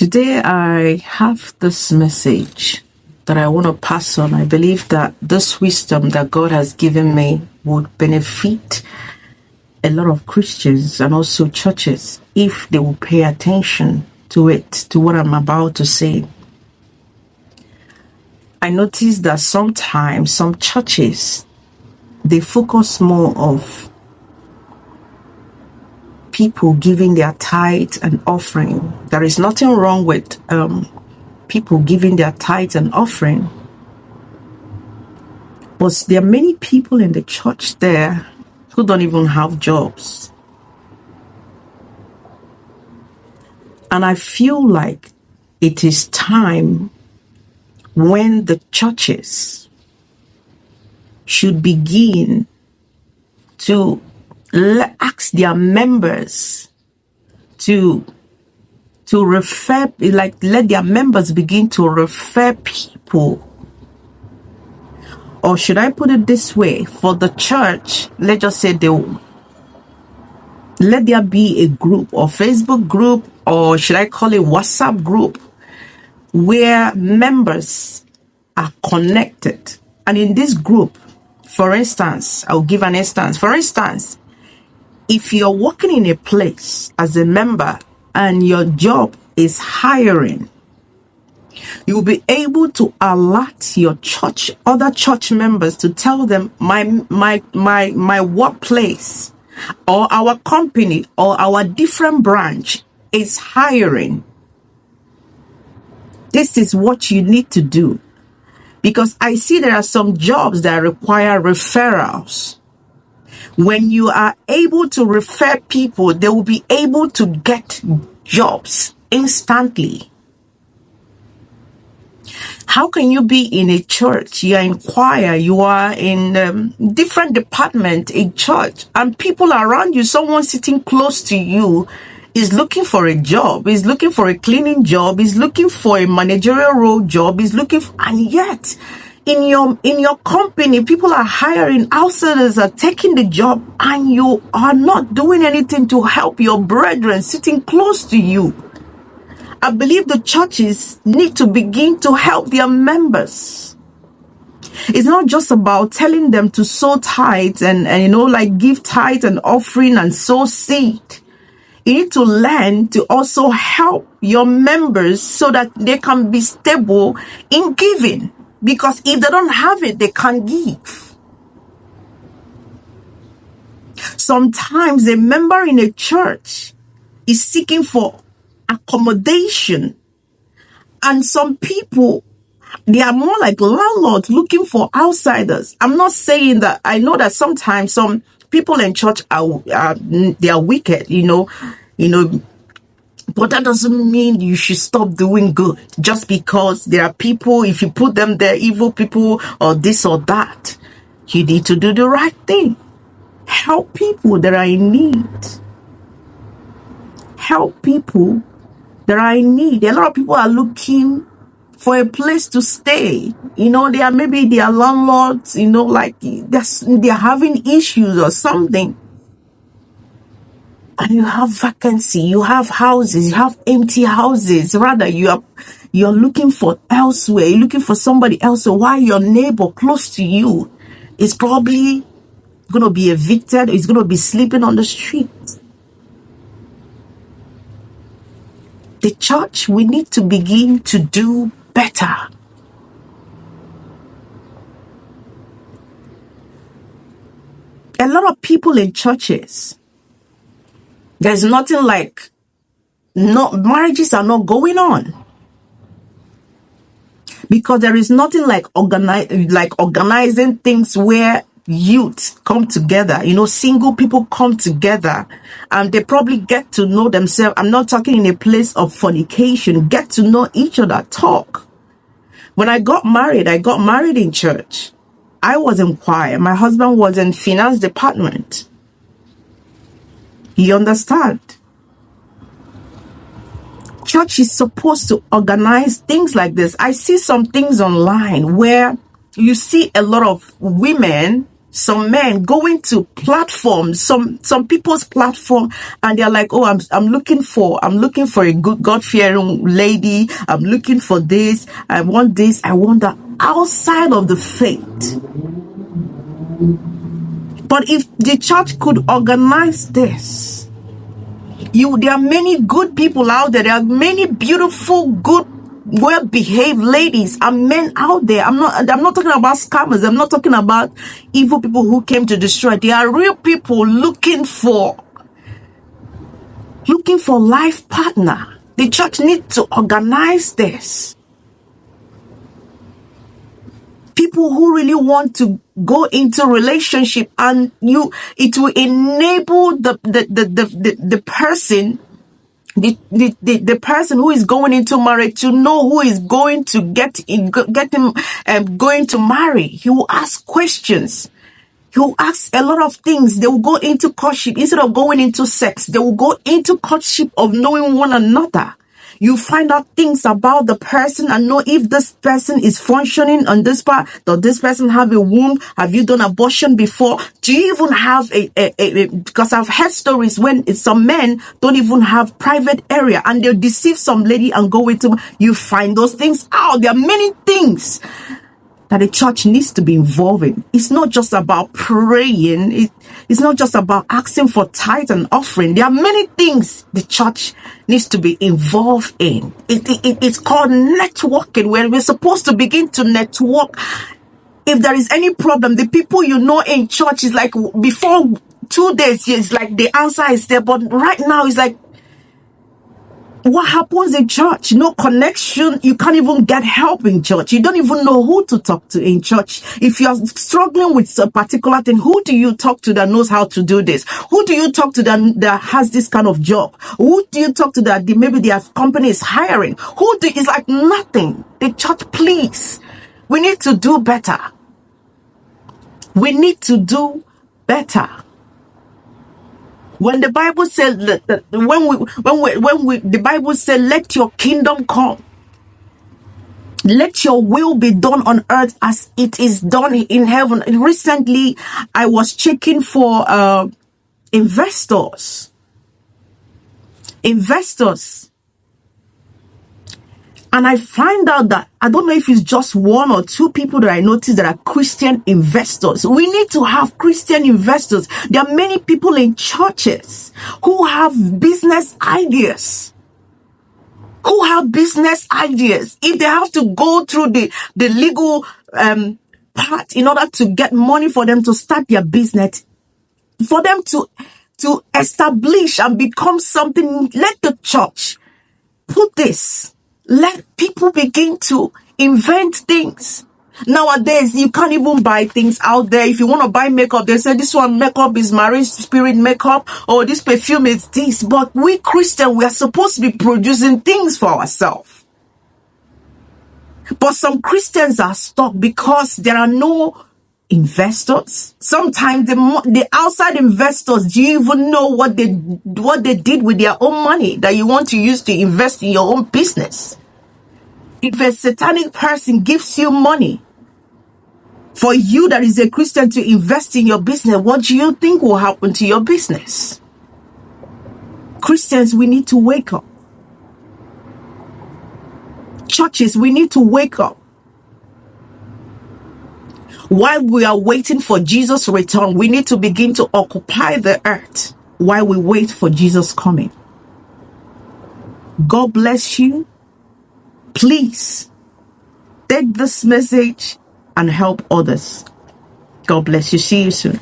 Today I have this message that I want to pass on. I believe that this wisdom that God has given me would benefit a lot of Christians and also churches if they will pay attention to it, to what I'm about to say. I noticed that sometimes some churches, they focus more of people giving their tithe and offering. There is nothing wrong with people giving their tithe and offering. But there are many people in the church there who don't even have jobs. And I feel like it is time when the churches should begin to ask their members to refer, like let their members begin to refer people. Or should I put it this way? For the church, let's just say let there be a group or Facebook group, or should I call it WhatsApp group, where members are connected. And in this group, for instance, I'll give an instance. For instance, if you're working in a place as a member and your job is hiring, you'll be able to alert your church, other church members, to tell them my workplace or our company or our different branch is hiring. This is what you need to do. Because I see there are some jobs that require referrals. When you are able to refer people, they will be able to get jobs instantly. How can you be in a church, you are in choir, you are in different department in church, and people around you, someone sitting close to you is looking for a job, is looking for a cleaning job, is looking for a managerial role job, is looking for, and yet in your company, people are hiring, outsiders are taking the job, and you are not doing anything to help your brethren sitting close to you. I believe the churches need to begin to help their members. It's not just about telling them to sow tithes and like give tithe and offering and sow seed. You need to learn to also help your members so that they can be stable in giving. Because if they don't have it, they can't give. Sometimes a member in a church is seeking for accommodation, and some people, they are more like landlords looking for outsiders. I'm not saying that. I know that sometimes some people in church they are wicked, but that doesn't mean you should stop doing good just because there are people, if you put them there, evil people or this or that. You need to do the right thing. Help people that are in need. Help people that are in need. A lot of people are looking for a place to stay. They are landlords, like they're having issues or something. And you have vacancy, you have houses, you have empty houses. Rather, you're looking for elsewhere, you're looking for somebody else. So while your neighbor close to you is probably going to be evicted, is going to be sleeping on the street. The church, we need to begin to do better. A lot of people in churches, there's nothing like, marriages are not going on. Because there is nothing like organizing things where youth come together, single people come together and they probably get to know themselves. I'm not talking in a place of fornication, get to know each other, talk. When I got married in church. I was in choir. My husband was in finance department. You understand? Church is supposed to organize things like this. I see some things online where you see a lot of women some men going to platforms, some people's platform, and they're like, oh, I'm looking for a good God-fearing lady. I'm looking for this. I want this. I want that, outside of the faith. But if the church could organize this, there are many good people out there. There are many beautiful, good, well-behaved ladies and men out there. I'm not talking about scammers. I'm not talking about evil people who came to destroy. There are real people looking for life partner. The church needs to organize this. People who really want to go into relationship, and it will enable the person, the person who is going into marriage, to know who is going to get him going to marry. He will ask questions. He will ask a lot of things. They will go into courtship instead of going into sex. They will go into courtship of knowing one another. You find out things about the person and know if this person is functioning on this part. Does this person have a womb? Have you done abortion before? Do you even have because I've heard stories when some men don't even have private area and they'll deceive some lady and go with them. You find those things out. There are many things that the church needs to be involved in. It's not just about praying. It's not just about asking for tithe and offering. There are many things the church needs to be involved in. It's called networking, where we're supposed to begin to network. If there is any problem, the people you know in church is like, before 2 days, it's like the answer is there. But right now, it's like, what happens in church? No connection. You can't even get help in church. You don't even know who to talk to in church. If you're struggling with a particular thing, who do you talk to that knows how to do this? Who do you talk to that has this kind of job? Who do you talk to that maybe their company is hiring? It's like nothing. The church, please. We need to do better. We need to do better. When the Bible says that the Bible said, let your kingdom come, let your will be done on earth as it is done in heaven. Recently, I was checking for investors, and I find out that I don't know if it's just one or two people that I noticed that are Christian investors. We need to have Christian investors. There are many people in churches who have business ideas. If they have to go through the legal part in order to get money for them to start their business, for them to establish and become something, let the church put this. Let people begin to invent things. Nowadays, you can't even buy things out there. If you want to buy makeup, they say this one makeup is marriage spirit makeup, or this perfume is this. But we Christians, we are supposed to be producing things for ourselves. But some Christians are stuck because there are no investors. Sometimes the outside investors, do you even know what they did with their own money that you want to use to invest in your own business? If a satanic person gives you money for you that is a Christian to invest in your business, what do you think will happen to your business? Christians, we need to wake up. Churches, we need to wake up. While we are waiting for Jesus' return, we need to begin to occupy the earth while we wait for Jesus' coming. God bless you. Please take this message and help others. God bless you. See you soon.